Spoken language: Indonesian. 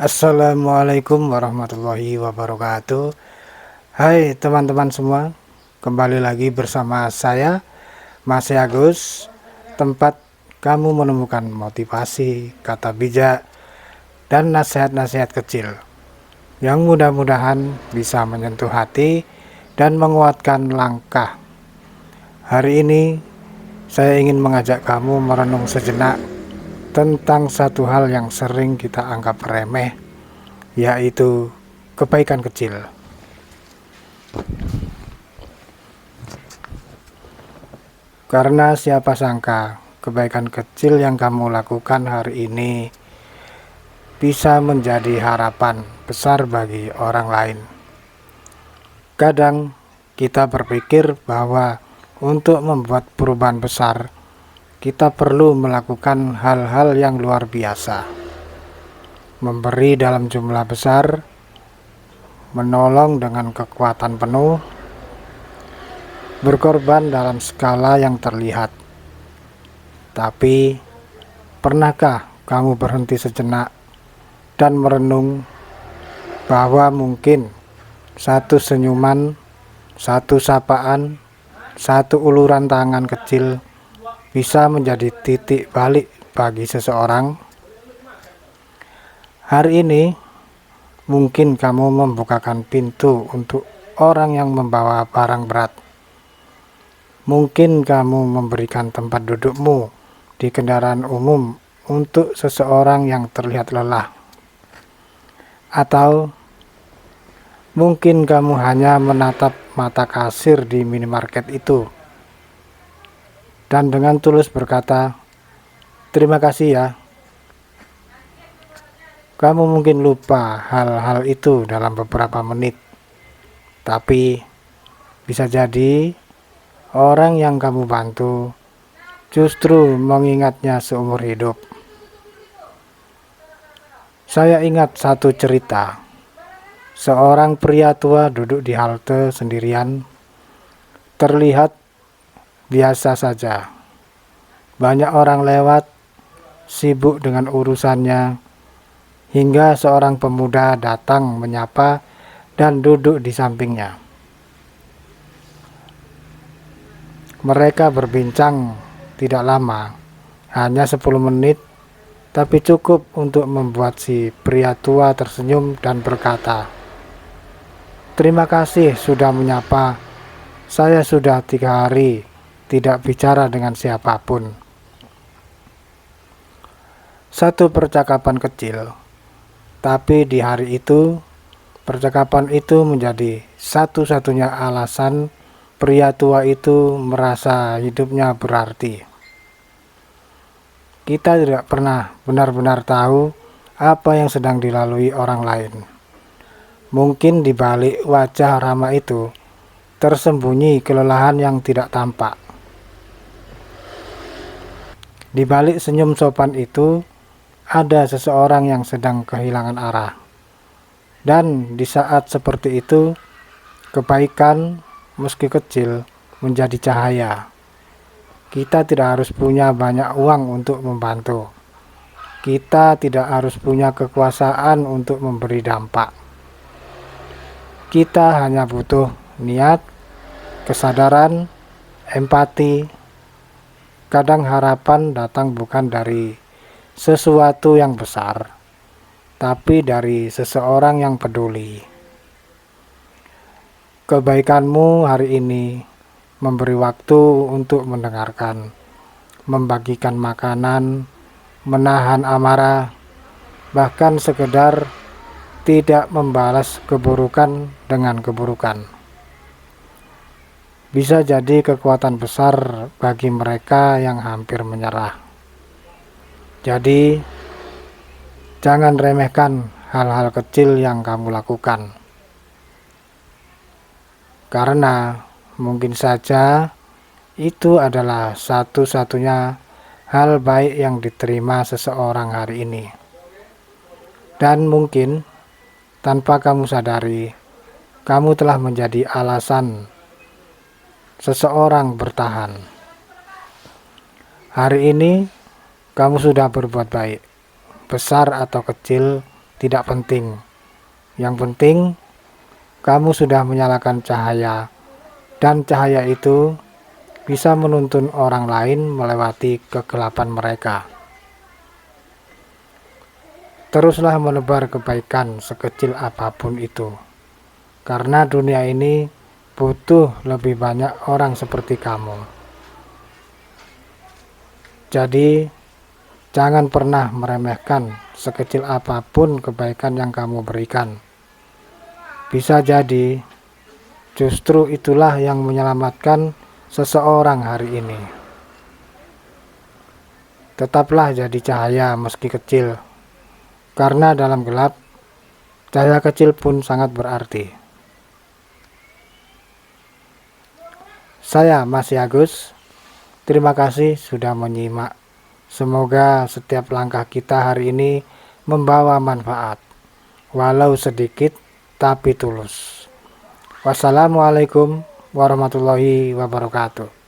Assalamualaikum warahmatullahi wabarakatuh. Hai teman-teman semua, kembali lagi bersama saya Mas Agus, tempat kamu menemukan motivasi, kata bijak, dan nasihat-nasihat kecil yang mudah-mudahan bisa menyentuh hati dan menguatkan langkah. Hari ini saya ingin mengajak kamu merenung sejenak tentang satu hal yang sering kita anggap remeh, yaitu kebaikan kecil. Karena siapa sangka kebaikan kecil yang kamu lakukan hari ini bisa menjadi harapan besar bagi orang lain. Kadang kita berpikir bahwa untuk membuat perubahan besar, kita perlu melakukan hal-hal yang luar biasa. Memberi dalam jumlah besar, menolong dengan kekuatan penuh, berkorban dalam skala yang terlihat. Tapi, pernahkah kamu berhenti sejenak dan merenung bahwa mungkin satu senyuman, satu sapaan, satu uluran tangan kecil bisa menjadi titik balik bagi seseorang? Hari ini, mungkin kamu membukakan pintu untuk orang yang membawa barang berat. Mungkin kamu memberikan tempat dudukmu di kendaraan umum untuk seseorang yang terlihat lelah. Atau mungkin kamu hanya menatap mata kasir di minimarket itu dan dengan tulus berkata, "Terima kasih ya." Kamu mungkin lupa hal-hal itu dalam beberapa menit, tapi bisa jadi orang yang kamu bantu justru mengingatnya seumur hidup. Saya ingat satu cerita. Seorang pria tua duduk di halte sendirian, terlihat biasa saja. Banyak orang lewat, sibuk dengan urusannya, hingga seorang pemuda datang menyapa dan duduk di sampingnya. Mereka berbincang tidak lama, hanya 10 menit, tapi cukup untuk membuat si pria tua tersenyum dan berkata, "Terima kasih sudah menyapa. Saya sudah 3 hari tidak bicara dengan siapapun." Satu percakapan kecil, tapi di hari itu, percakapan itu menjadi satu-satunya alasan pria tua itu merasa hidupnya berarti. Kita tidak pernah benar-benar tahu apa yang sedang dilalui orang lain. Mungkin di balik wajah ramah itu tersembunyi kelelahan yang tidak tampak. Di balik senyum sopan itu ada seseorang yang sedang kehilangan arah. Dan di saat seperti itu, kebaikan meski kecil menjadi cahaya. Kita tidak harus punya banyak uang untuk membantu. Kita tidak harus punya kekuasaan untuk memberi dampak. Kita hanya butuh niat, kesadaran, empati. Kadang harapan datang bukan dari sesuatu yang besar, tapi dari seseorang yang peduli. Kebaikanmu hari ini memberi waktu untuk mendengarkan, membagikan makanan, menahan amarah, bahkan sekedar tidak membalas keburukan dengan keburukan. Bisa jadi kekuatan besar bagi mereka yang hampir menyerah. Jadi, jangan remehkan hal-hal kecil yang kamu lakukan. Karena mungkin saja itu adalah satu-satunya hal baik yang diterima seseorang hari ini. Dan mungkin tanpa kamu sadari, kamu telah menjadi alasan seseorang bertahan. Hari ini kamu sudah berbuat baik, besar atau kecil, tidak penting. Yang penting, kamu sudah menyalakan cahaya, dan cahaya itu bisa menuntun orang lain melewati kegelapan mereka. Teruslah menebar kebaikan sekecil apapun itu, karena dunia ini butuh lebih banyak orang seperti kamu. Jadi, jangan pernah meremehkan sekecil apapun kebaikan yang kamu berikan. Bisa jadi, justru itulah yang menyelamatkan seseorang hari ini. Tetaplah jadi cahaya meski kecil, karena dalam gelap, cahaya kecil pun sangat berarti. Saya Mas Agus, terima kasih sudah menyimak. Semoga setiap langkah kita hari ini membawa manfaat, walau sedikit tapi tulus. Wassalamualaikum warahmatullahi wabarakatuh.